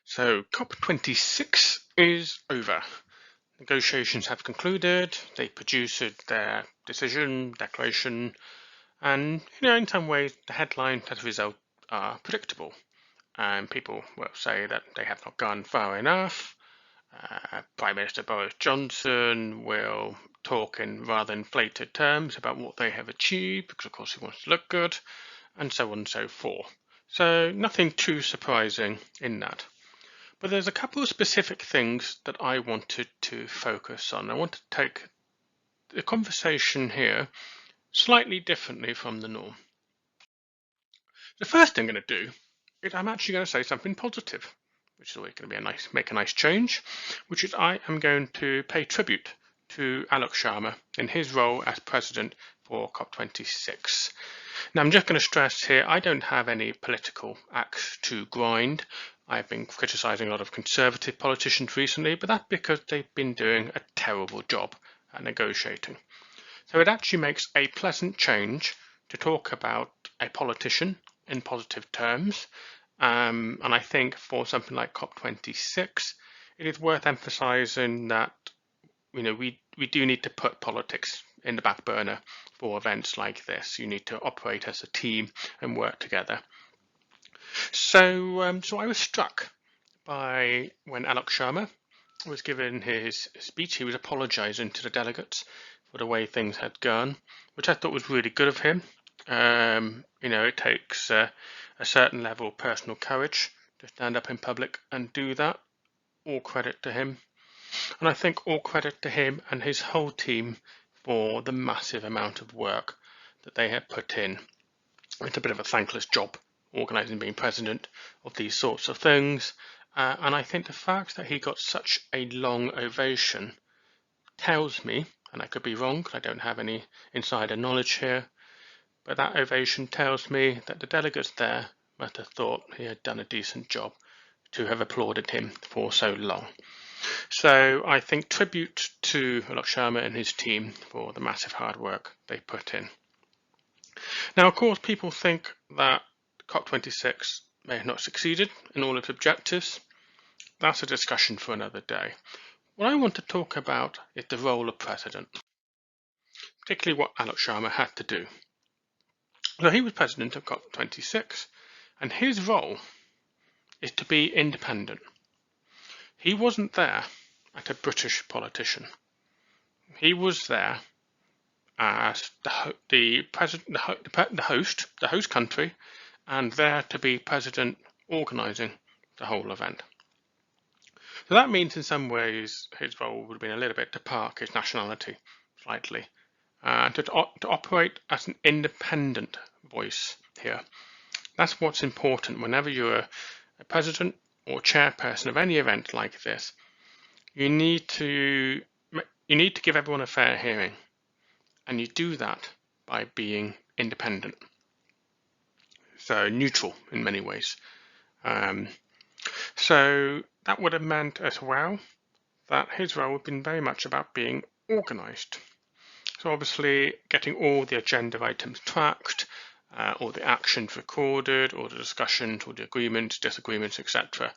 So COP26 is over. Negotiations have concluded. They produced their decision, declaration, and in some ways the headlines as a result are predictable. And people will say that they have not gone far enough. Prime Minister Boris Johnson will talk in rather inflated terms about what they have achieved, because of course he wants to look good, and so on and so forth. So nothing too surprising in that. But there's a couple of specific things that I wanted to focus on. I want to take the conversation here slightly differently from the norm. The first thing I'm going to do is I'm actually going to say something positive, which is always going to be make a nice change, which is I am going to pay tribute to Alok Sharma in his role as president for COP26. Now, I'm just going to stress here, I don't have any political axe to grind. I've been criticising a lot of Conservative politicians recently, but that's because they've been doing a terrible job at negotiating. So it actually makes a pleasant change to talk about a politician in positive terms. And I think for something like COP26, it is worth emphasising that we do need to put politics in the back burner for events like this. You need to operate as a team and work together. So I was struck by when Alok Sharma was given his speech, he was apologising to the delegates for the way things had gone, which I thought was really good of him. It takes a certain level of personal courage to stand up in public and do that. All credit to him. And I think all credit to him and his whole team for the massive amount of work that they have put in. It's a bit of a thankless job, organising being president of these sorts of things. And I think the fact that he got such a long ovation tells me, and I could be wrong, I don't have any insider knowledge here, but that ovation tells me that the delegates there must have thought he had done a decent job to have applauded him for so long. So I think tribute to Alok Sharma and his team for the massive hard work they put in. Now, of course, people think that COP26 may have not succeeded in all its objectives. That's a discussion for another day. What I want to talk about is the role of president, particularly what Alok Sharma had to do. So he was president of COP26, and his role is to be independent. He wasn't there as a British politician. He was there as the host country, and there to be president organising the whole event. So that means in some ways his role would have been a little bit to park his nationality slightly, to operate as an independent voice here. That's what's important whenever you're a president or chairperson of any event like this. You need to give everyone a fair hearing, and you do that by being independent, so neutral in many ways. So that would have meant as well that his role would have been very much about being organised. So obviously getting all the agenda items tracked, all the actions recorded, all the discussions, all the agreements, disagreements, etc.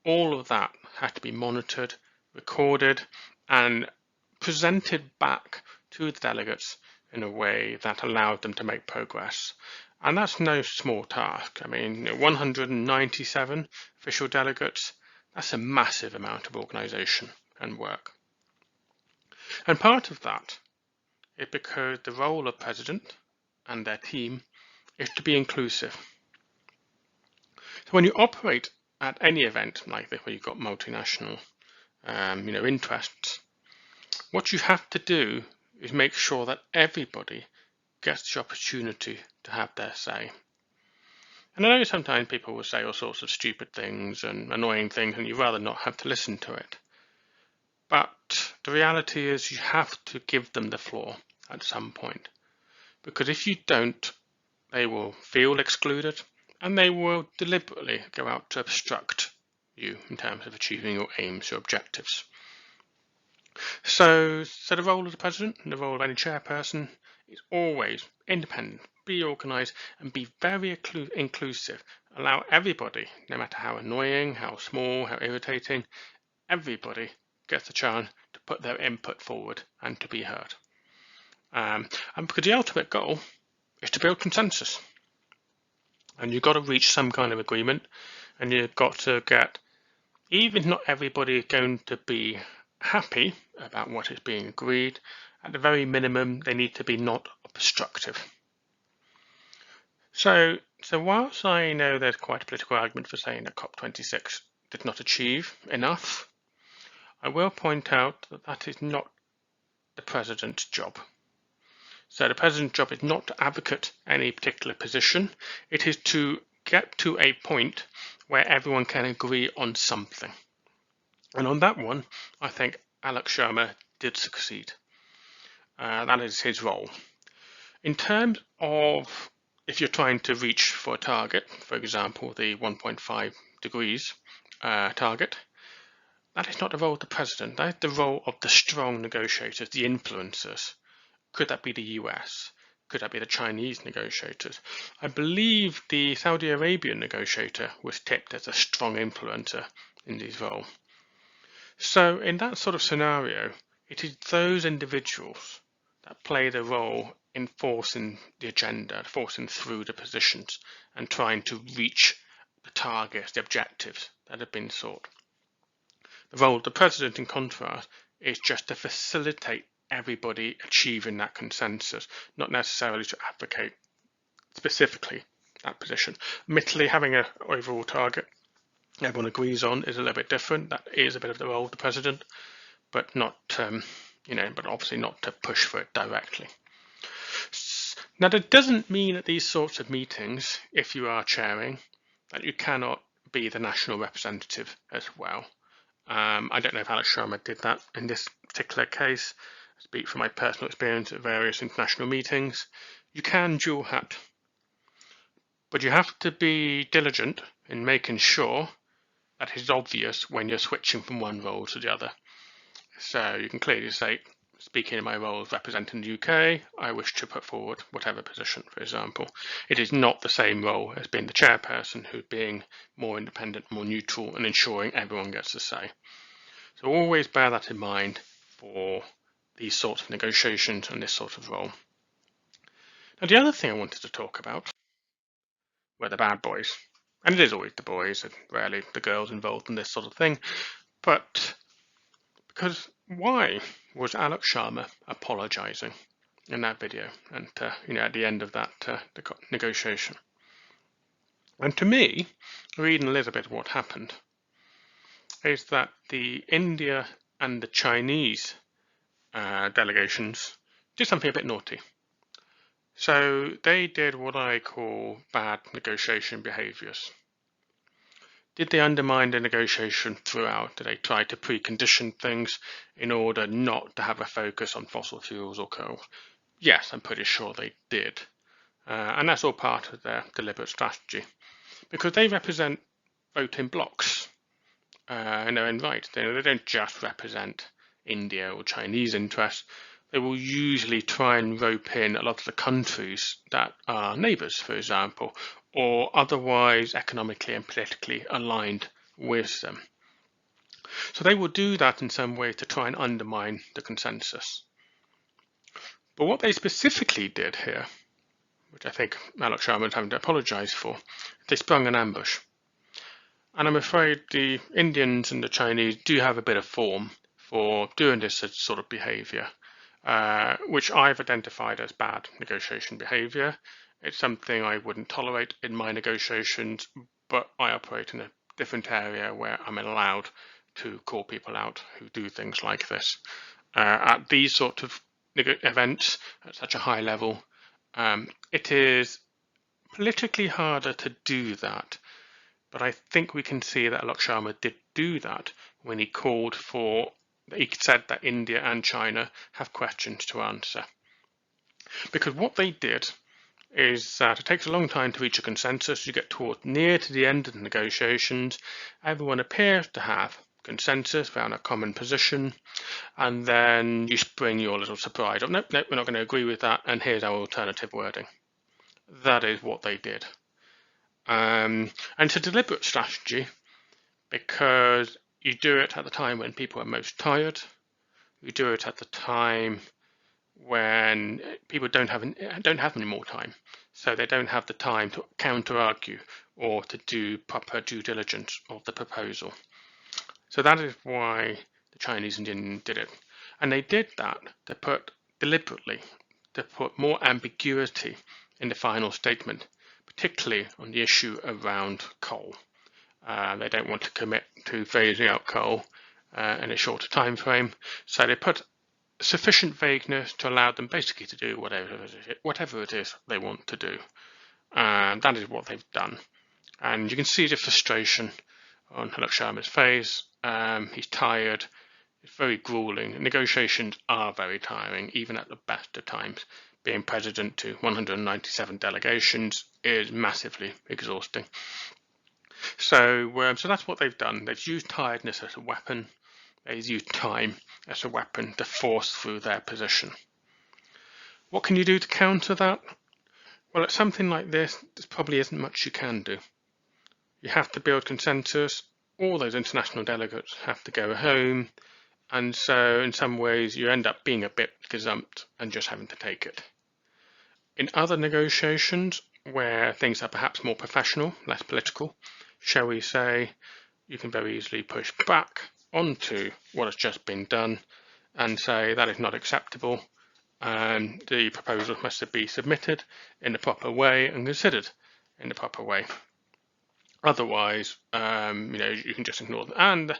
All of that had to be monitored, recorded, and presented back to the delegates in a way that allowed them to make progress. And that's no small task. I mean, 197 official delegates, that's a massive amount of organisation and work. And part of that is because the role of president and their team is to be inclusive. So when you operate at any event like this where you've got multinational interests, what you have to do is make sure that everybody gets the opportunity to have their say. And I know sometimes people will say all sorts of stupid things and annoying things, and you'd rather not have to listen to it. But the reality is you have to give them the floor at some point. Because if you don't, they will feel excluded, and they will deliberately go out to obstruct you in terms of achieving your aims, your objectives. So the role of the president and the role of any chairperson is always independent, be organised, and be very inclusive, allow everybody, no matter how annoying, how small, how irritating, everybody gets a chance to put their input forward and to be heard. And because the ultimate goal is to build consensus. And you've got to reach some kind of agreement, and you've got to get, even if not everybody is going to be happy about what is being agreed, at the very minimum, they need to be not obstructive. So whilst I know there's quite a political argument for saying that COP26 did not achieve enough, I will point out that that is not the President's job. So the President's job is not to advocate any particular position. It is to get to a point where everyone can agree on something. And on that one, I think Alex Sharma did succeed. That is his role. In terms of if you're trying to reach for a target, for example, the 1.5 degrees target, that is not the role of the President. That is the role of the strong negotiators, the influencers. Could that be the US? Could that be the Chinese negotiators? I believe the Saudi Arabian negotiator was tipped as a strong influencer in this role. So in that sort of scenario, it is those individuals that play the role in forcing the agenda, forcing through the positions and trying to reach the targets, the objectives that have been sought. The role of the President, in contrast, is just to facilitate everybody achieving that consensus, not necessarily to advocate specifically that position. Admittedly, having an overall target everyone agrees on is a little bit different. That is a bit of the role of the President, but not, but obviously not to push for it directly. Now, that doesn't mean at these sorts of meetings, if you are chairing, that you cannot be the national representative as well. I don't know if Alex Sharma did that in this particular case. I speak from my personal experience at various international meetings. You can dual hat, but you have to be diligent in making sure that it is obvious when you're switching from one role to the other. So you can clearly say, speaking in my role as representing the UK, I wish to put forward whatever position, for example. It is not the same role as being the chairperson, who being more independent, more neutral, and ensuring everyone gets a say. So always bear that in mind for these sorts of negotiations and this sort of role. Now, the other thing I wanted to talk about were the bad boys. And it is always the boys, and rarely the girls involved in this sort of thing. But because why was Alex Sharma apologising in that video and at the end of that the negotiation? And to me, reading a little bit of what happened, is that the India and the Chinese delegations did something a bit naughty. So they did what I call bad negotiation behaviours. Did they undermine the negotiation throughout? Did they try to precondition things in order not to have a focus on fossil fuels or coal? Yes, I'm pretty sure they did. And that's all part of their deliberate strategy. Because they represent voting blocs in their own right. They don't just represent India or Chinese interests. They will usually try and rope in a lot of the countries that are neighbours, for example, or otherwise economically and politically aligned with them. So they will do that in some way to try and undermine the consensus. But what they specifically did here, which I think Alex Sharma is having to apologise for, they sprung an ambush. And I'm afraid the Indians and the Chinese do have a bit of form for doing this sort of behaviour, which I've identified as bad negotiation behaviour. It's something I wouldn't tolerate in my negotiations, but I operate in a different area where I'm allowed to call people out who do things like this. At these sort of events, at such a high level, it is politically harder to do that. But I think we can see that Alex Sharma did do that when he said that India and China have questions to answer. Because what they did is that it takes a long time to reach a consensus. You get near to the end of the negotiations, everyone appears to have consensus around a common position, and then you spring your little surprise of, nope, we're not going to agree with that, and here's our alternative wording. That is what they did. And it's a deliberate strategy because you do it at the time when people are most tired. You do it at the time when people don't have any more time, so they don't have the time to counter-argue or to do proper due diligence of the proposal. So that is why the Chinese and Indian did it, and they did that deliberately to put more ambiguity in the final statement, particularly on the issue around coal. They don't want to commit to phasing out coal in a shorter time frame, so they put sufficient vagueness to allow them basically to do whatever it is they want to do. And that is what they've done. And you can see the frustration on Sharma's face. He's tired. It's very grueling. Negotiations are very tiring, even at the best of times. Being president to 197 delegations is massively exhausting. So that's what they've done. They've used tiredness as a weapon. They've used time as a weapon to force through their position. What can you do to counter that? Well, at something like this, there probably isn't much you can do. You have to build consensus. All those international delegates have to go home. And so in some ways, you end up being a bit gazumped and just having to take it. In other negotiations, where things are perhaps more professional, less political, shall we say, you can very easily push back onto what has just been done and say that is not acceptable, and the proposal must be submitted in the proper way and considered in the proper way. Otherwise, you can just ignore them. And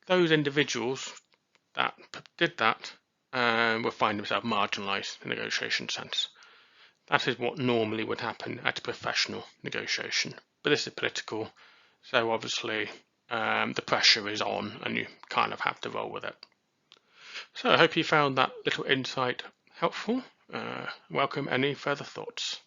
those individuals that did that will find themselves marginalised in the negotiation sense. That is what normally would happen at a professional negotiation. But this is political, so obviously the pressure is on and you kind of have to roll with it. So I hope you found that little insight helpful. Welcome any further thoughts.